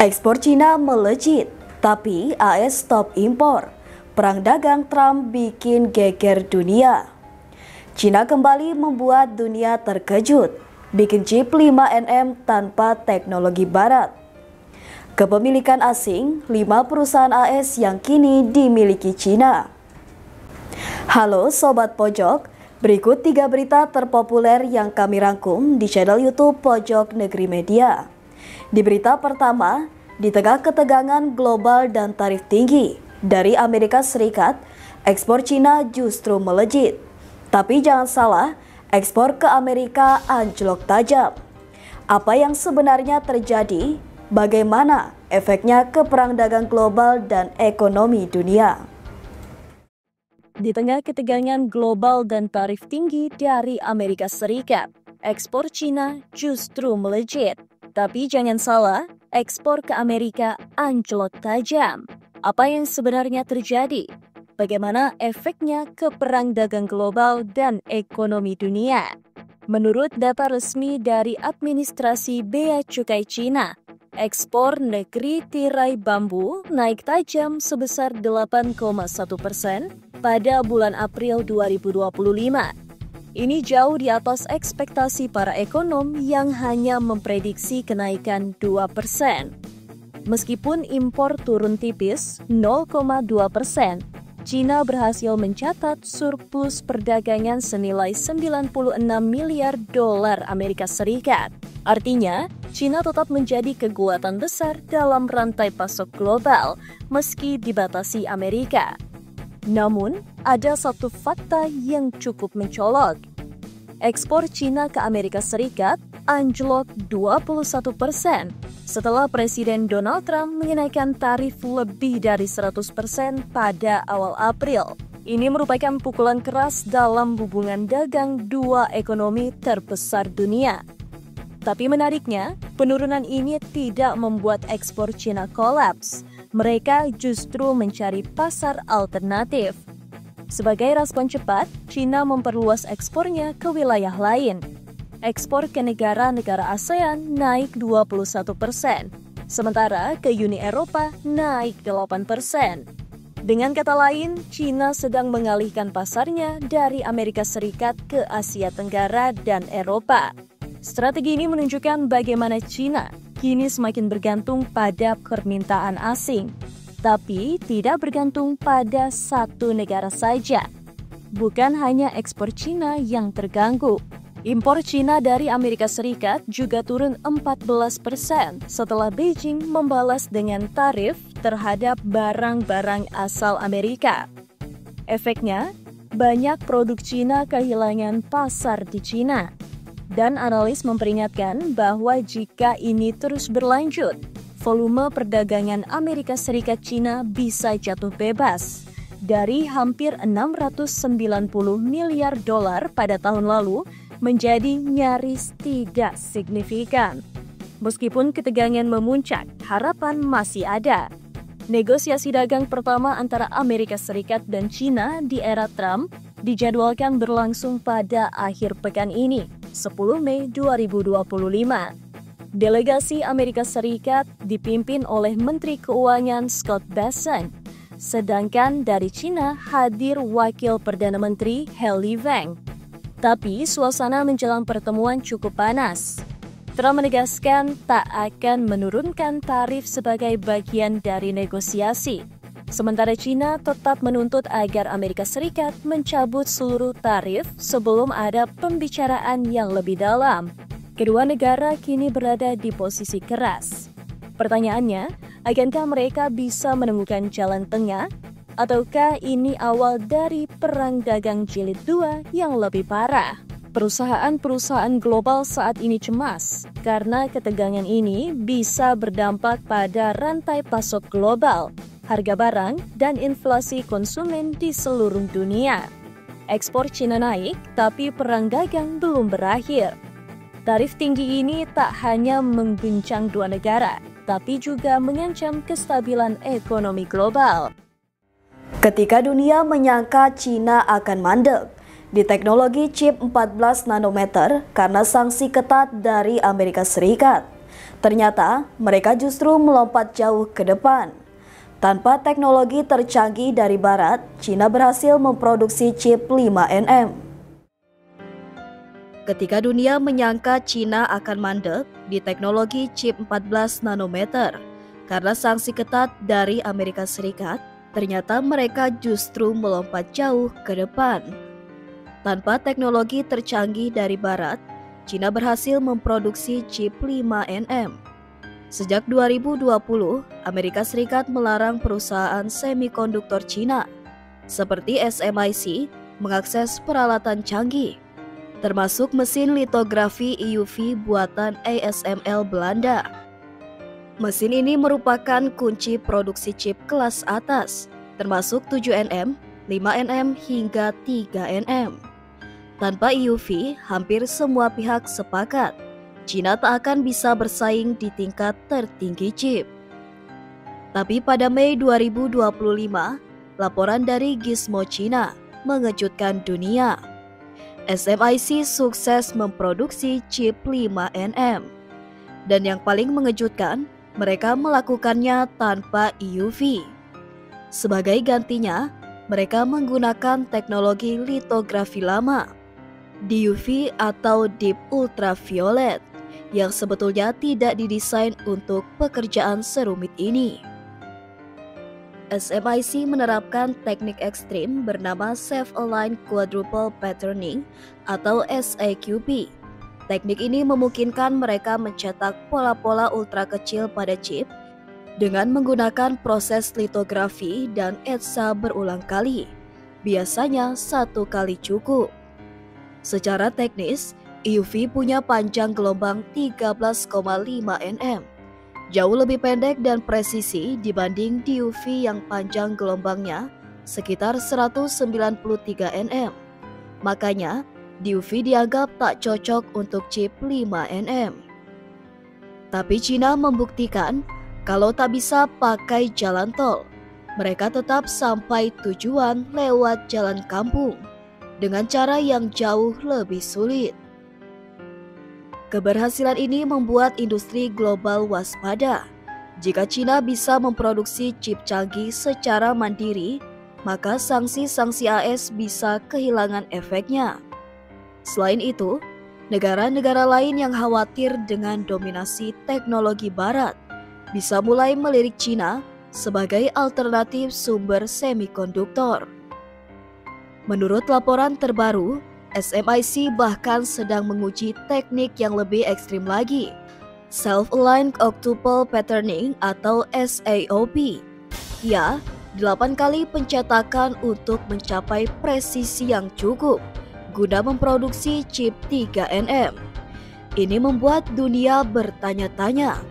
Ekspor Cina melejit, tapi AS stop impor. Perang dagang Trump bikin geger dunia. Cina kembali membuat dunia terkejut, bikin chip 5nm tanpa teknologi barat. Kepemilikan asing, 5 perusahaan AS yang kini dimiliki Cina. Halo Sobat Pojok, berikut 3 berita terpopuler yang kami rangkum di channel YouTube Pojok Negeri Media. Di berita pertama, di tengah ketegangan global dan tarif tinggi dari Amerika Serikat, ekspor Cina justru melejit. Tapi jangan salah, ekspor ke Amerika anjlok tajam. Apa yang sebenarnya terjadi? Bagaimana efeknya ke perang dagang global dan ekonomi dunia? Di tengah ketegangan global dan tarif tinggi dari Amerika Serikat, ekspor Cina justru melejit. Tapi jangan salah, ekspor ke Amerika anjlok tajam. Apa yang sebenarnya terjadi? Bagaimana efeknya ke perang dagang global dan ekonomi dunia? Menurut data resmi dari Administrasi Bea Cukai Cina, ekspor negeri tirai bambu naik tajam sebesar 8,1% pada bulan April 2025. Ini jauh di atas ekspektasi para ekonom yang hanya memprediksi kenaikan 2%. Meskipun impor turun tipis 0,2%, Cina berhasil mencatat surplus perdagangan senilai 96 miliar dolar Amerika Serikat. Artinya, Cina tetap menjadi kekuatan besar dalam rantai pasok global meski dibatasi Amerika. Namun, ada satu fakta yang cukup mencolok. Ekspor Cina ke Amerika Serikat anjlok 21% setelah Presiden Donald Trump mengenaikan tarif lebih dari 100% pada awal April. Ini merupakan pukulan keras dalam hubungan dagang dua ekonomi terbesar dunia. Tapi menariknya, penurunan ini tidak membuat ekspor Cina kolaps. Mereka justru mencari pasar alternatif. Sebagai respon cepat, Cina memperluas ekspornya ke wilayah lain. Ekspor ke negara-negara ASEAN naik 21%, sementara ke Uni Eropa naik 8%. Dengan kata lain, Cina sedang mengalihkan pasarnya dari Amerika Serikat ke Asia Tenggara dan Eropa. Strategi ini menunjukkan bagaimana Cina kini semakin bergantung pada permintaan asing, tapi tidak bergantung pada satu negara saja. Bukan hanya ekspor Cina yang terganggu. Impor Cina dari Amerika Serikat juga turun 14% setelah Beijing membalas dengan tarif terhadap barang-barang asal Amerika. Efeknya, banyak produk Cina kehilangan pasar di Cina. Dan analis memperingatkan bahwa jika ini terus berlanjut, volume perdagangan Amerika Serikat Cina bisa jatuh bebas. Dari hampir 690 miliar dolar pada tahun lalu, menjadi nyaris tidak signifikan. Meskipun ketegangan memuncak, harapan masih ada. Negosiasi dagang pertama antara Amerika Serikat dan Cina di era Trump dijadwalkan berlangsung pada akhir pekan ini, 10 Mei 2025. Delegasi Amerika Serikat dipimpin oleh Menteri Keuangan Scott Bessent, sedangkan dari Cina hadir Wakil Perdana Menteri He Weng. Tapi suasana menjelang pertemuan cukup panas. Trump menegaskan tak akan menurunkan tarif sebagai bagian dari negosiasi. Sementara Cina tetap menuntut agar Amerika Serikat mencabut seluruh tarif sebelum ada pembicaraan yang lebih dalam. Kedua negara kini berada di posisi keras. Pertanyaannya, akankah mereka bisa menemukan jalan tengah? Ataukah ini awal dari perang dagang jilid 2 yang lebih parah? Perusahaan-perusahaan global saat ini cemas karena ketegangan ini bisa berdampak pada rantai pasok global, harga barang, dan inflasi konsumen di seluruh dunia. Ekspor Cina naik, tapi perang dagang belum berakhir. Tarif tinggi ini tak hanya mengguncang dua negara, tapi juga mengancam kestabilan ekonomi global. Ketika dunia menyangka Cina akan mandek di teknologi chip 14 nanometer karena sanksi ketat dari Amerika Serikat, Ternyata mereka justru melompat jauh ke depan. Tanpa teknologi tercanggih dari Barat, China berhasil memproduksi chip 5nm. Ketika dunia menyangka China akan mandek di teknologi chip 14 nanometer karena sanksi ketat dari Amerika Serikat, ternyata mereka justru melompat jauh ke depan. Tanpa teknologi tercanggih dari Barat, China berhasil memproduksi chip 5nm. Sejak 2020, Amerika Serikat melarang perusahaan semikonduktor China seperti SMIC mengakses peralatan canggih, termasuk mesin litografi EUV buatan ASML Belanda. Mesin ini merupakan kunci produksi chip kelas atas, termasuk 7nm, 5nm hingga 3nm. Tanpa EUV, hampir semua pihak sepakat China tak akan bisa bersaing di tingkat tertinggi chip. Tapi pada Mei 2025, laporan dari Gizmo China mengejutkan dunia. SMIC sukses memproduksi chip 5nm. Dan yang paling mengejutkan, mereka melakukannya tanpa EUV. Sebagai gantinya, mereka menggunakan teknologi litografi lama, DUV atau Deep Ultraviolet, yang sebetulnya tidak didesain untuk pekerjaan serumit ini. SMIC menerapkan teknik ekstrim bernama Self-Aligned Quadruple Patterning atau SAQP. Teknik ini memungkinkan mereka mencetak pola-pola ultra kecil pada chip dengan menggunakan proses litografi dan etsa berulang kali. Biasanya 1 kali cukup. Secara teknis, EUV punya panjang gelombang 13,5 nm, jauh lebih pendek dan presisi dibanding DUV yang panjang gelombangnya sekitar 193 nm. Makanya, DUV dianggap tak cocok untuk chip 5nm. Tapi China membuktikan kalau tak bisa pakai jalan tol, mereka tetap sampai tujuan lewat jalan kampung dengan cara yang jauh lebih sulit. Keberhasilan ini membuat industri global waspada. Jika China bisa memproduksi chip canggih secara mandiri, maka sanksi-sanksi AS bisa kehilangan efeknya. Selain itu, negara-negara lain yang khawatir dengan dominasi teknologi Barat bisa mulai melirik China sebagai alternatif sumber semikonduktor. Menurut laporan terbaru, SMIC bahkan sedang menguji teknik yang lebih ekstrim lagi, Self-Aligned Octuple Patterning atau SAOP. Ya, 8 kali pencetakan untuk mencapai presisi yang cukup guna memproduksi chip 3nm. Ini membuat dunia bertanya-tanya,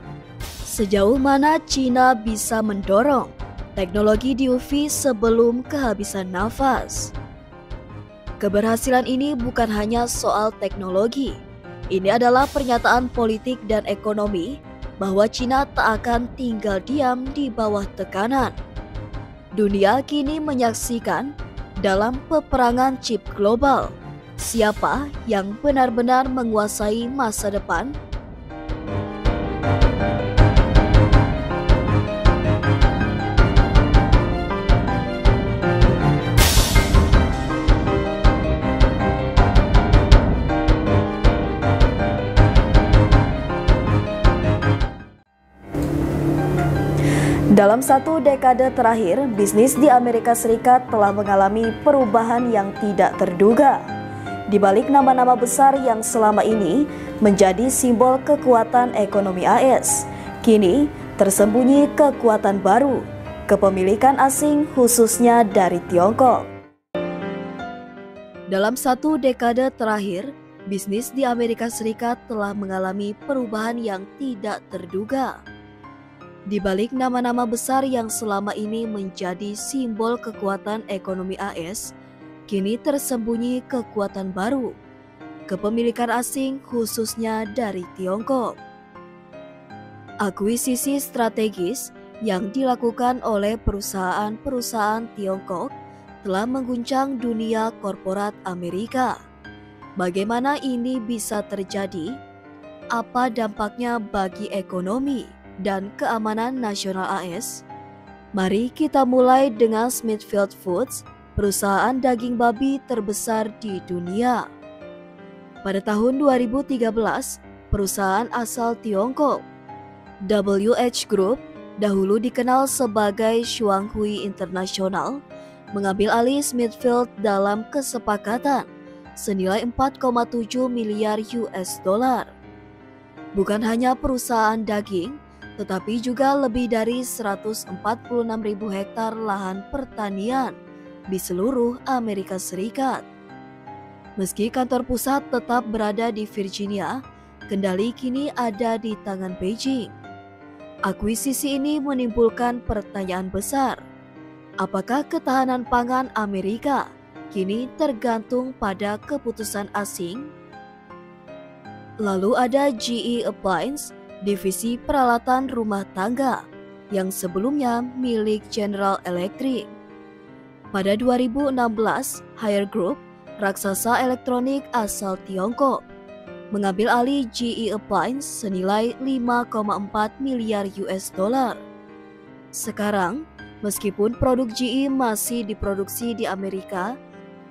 sejauh mana China bisa mendorong teknologi DUV sebelum kehabisan nafas. Keberhasilan ini bukan hanya soal teknologi. Ini adalah pernyataan politik dan ekonomi bahwa China tak akan tinggal diam di bawah tekanan. Dunia kini menyaksikan dalam peperangan chip global, siapa yang benar-benar menguasai masa depan. Dalam 1 dekade terakhir, bisnis di Amerika Serikat telah mengalami perubahan yang tidak terduga. Di balik nama-nama besar yang selama ini menjadi simbol kekuatan ekonomi AS, kini tersembunyi kekuatan baru, kepemilikan asing khususnya dari Tiongkok. Dalam 1 dekade terakhir, bisnis di Amerika Serikat telah mengalami perubahan yang tidak terduga. Di balik nama-nama besar yang selama ini menjadi simbol kekuatan ekonomi AS, kini tersembunyi kekuatan baru, kepemilikan asing khususnya dari Tiongkok. Akuisisi strategis yang dilakukan oleh perusahaan-perusahaan Tiongkok telah mengguncang dunia korporat Amerika. Bagaimana ini bisa terjadi? apa dampaknya bagi ekonomi dan keamanan nasional AS? Mari kita mulai dengan Smithfield Foods, perusahaan daging babi terbesar di dunia. Pada tahun 2013, perusahaan asal Tiongkok, WH Group, dahulu dikenal sebagai Shuanghui International, mengambil alih Smithfield dalam kesepakatan senilai 4,7 miliar US dollar. Bukan hanya perusahaan daging, tetapi juga lebih dari 146.000 hektar lahan pertanian di seluruh Amerika Serikat. Meski kantor pusat tetap berada di Virginia, kendali kini ada di tangan Beijing. Akuisisi ini menimbulkan pertanyaan besar. Apakah ketahanan pangan Amerika kini tergantung pada keputusan asing? Lalu ada GE Appliance, divisi peralatan rumah tangga, yang sebelumnya milik General Electric. Pada 2016, Haier Group, raksasa elektronik asal Tiongkok, mengambil alih GE Appliance senilai 5,4 miliar US dollar. Sekarang, meskipun produk GE masih diproduksi di Amerika,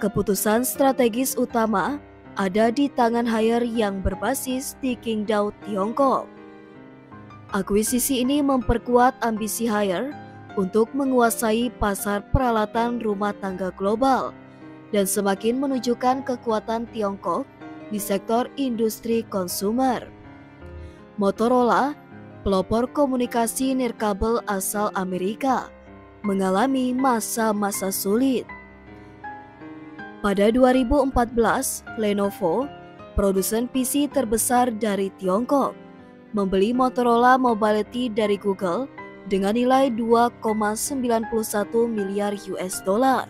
keputusan strategis utama ada di tangan Haier yang berbasis di Qingdao, Tiongkok. Akuisisi ini memperkuat ambisi Haier untuk menguasai pasar peralatan rumah tangga global dan semakin menunjukkan kekuatan Tiongkok di sektor industri konsumer. Motorola, pelopor komunikasi nirkabel asal Amerika, mengalami masa-masa sulit. Pada 2014, Lenovo, produsen PC terbesar dari Tiongkok, membeli Motorola Mobility dari Google dengan nilai 2,91 miliar US dollar.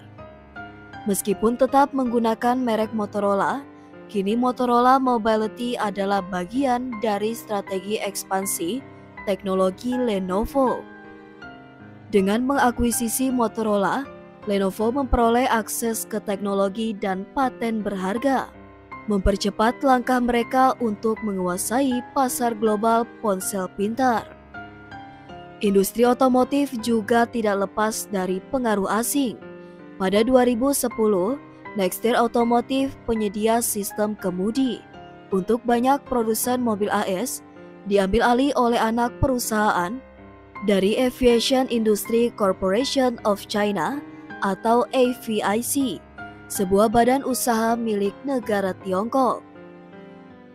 Meskipun tetap menggunakan merek Motorola, kini Motorola Mobility adalah bagian dari strategi ekspansi teknologi Lenovo. Dengan mengakuisisi Motorola, Lenovo memperoleh akses ke teknologi dan paten berharga, mempercepat langkah mereka untuk menguasai pasar global ponsel pintar. Industri otomotif juga tidak lepas dari pengaruh asing. Pada 2010, Nexteer Automotive, penyedia sistem kemudi untuk banyak produsen mobil AS, diambil alih oleh anak perusahaan dari Aviation Industry Corporation of China atau AVIC, sebuah badan usaha milik negara Tiongkok.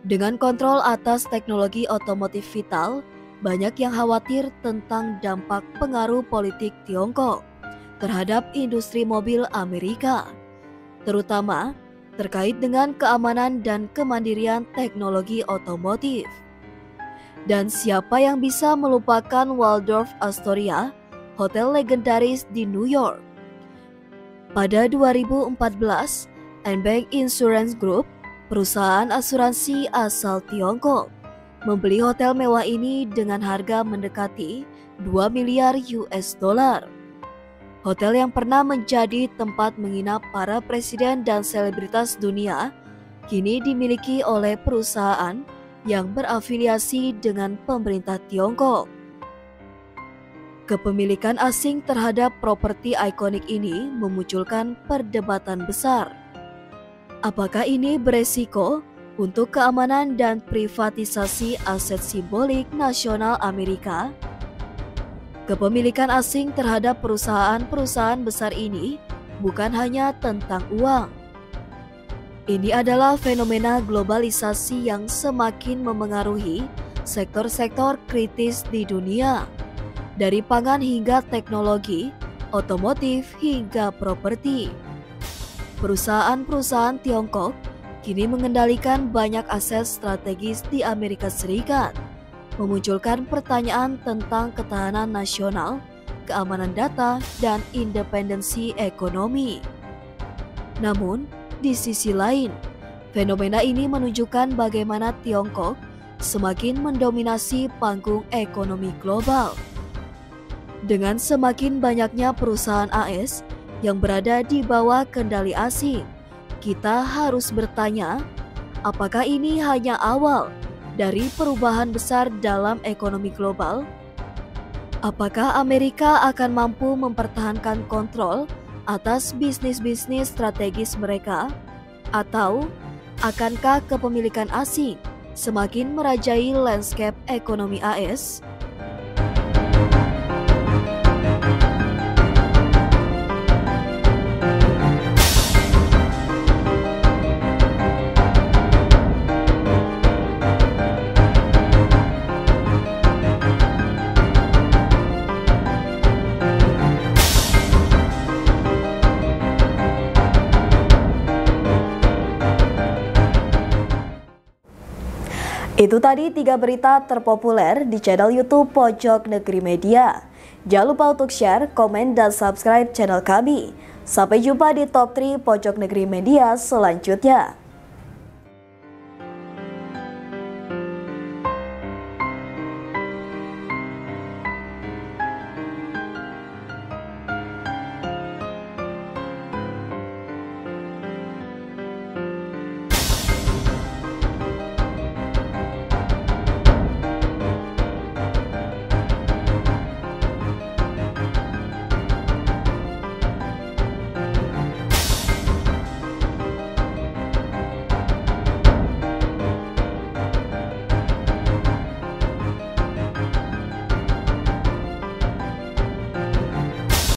Dengan kontrol atas teknologi otomotif vital, banyak yang khawatir tentang dampak pengaruh politik Tiongkok terhadap industri mobil Amerika, terutama terkait dengan keamanan dan kemandirian teknologi otomotif. Dan siapa yang bisa melupakan Waldorf Astoria, hotel legendaris di New York? Pada 2014, Anbank Insurance Group, perusahaan asuransi asal Tiongkok, membeli hotel mewah ini dengan harga mendekati 2 miliar US dollar. Hotel yang pernah menjadi tempat menginap para presiden dan selebritas dunia, kini dimiliki oleh perusahaan yang berafiliasi dengan pemerintah Tiongkok. Kepemilikan asing terhadap properti ikonik ini memunculkan perdebatan besar. Apakah ini beresiko untuk keamanan dan privatisasi aset simbolik nasional Amerika? Kepemilikan asing terhadap perusahaan-perusahaan besar ini bukan hanya tentang uang. Ini adalah fenomena globalisasi yang semakin memengaruhi sektor-sektor kritis di dunia, dari pangan hingga teknologi, otomotif hingga properti. Perusahaan-perusahaan Tiongkok kini mengendalikan banyak aset strategis di Amerika Serikat, memunculkan pertanyaan tentang ketahanan nasional, keamanan data, dan independensi ekonomi. Namun, di sisi lain, fenomena ini menunjukkan bagaimana Tiongkok semakin mendominasi panggung ekonomi global. Dengan semakin banyaknya perusahaan AS yang berada di bawah kendali asing, kita harus bertanya, apakah ini hanya awal dari perubahan besar dalam ekonomi global? Apakah Amerika akan mampu mempertahankan kontrol atas bisnis-bisnis strategis mereka? Atau akankah kepemilikan asing semakin merajai landscape ekonomi AS? Itu tadi 3 berita terpopuler di channel YouTube Pojok Negeri Media. Jangan lupa untuk share, komen, dan subscribe channel kami. Sampai jumpa di Top 3 Pojok Negeri Media selanjutnya.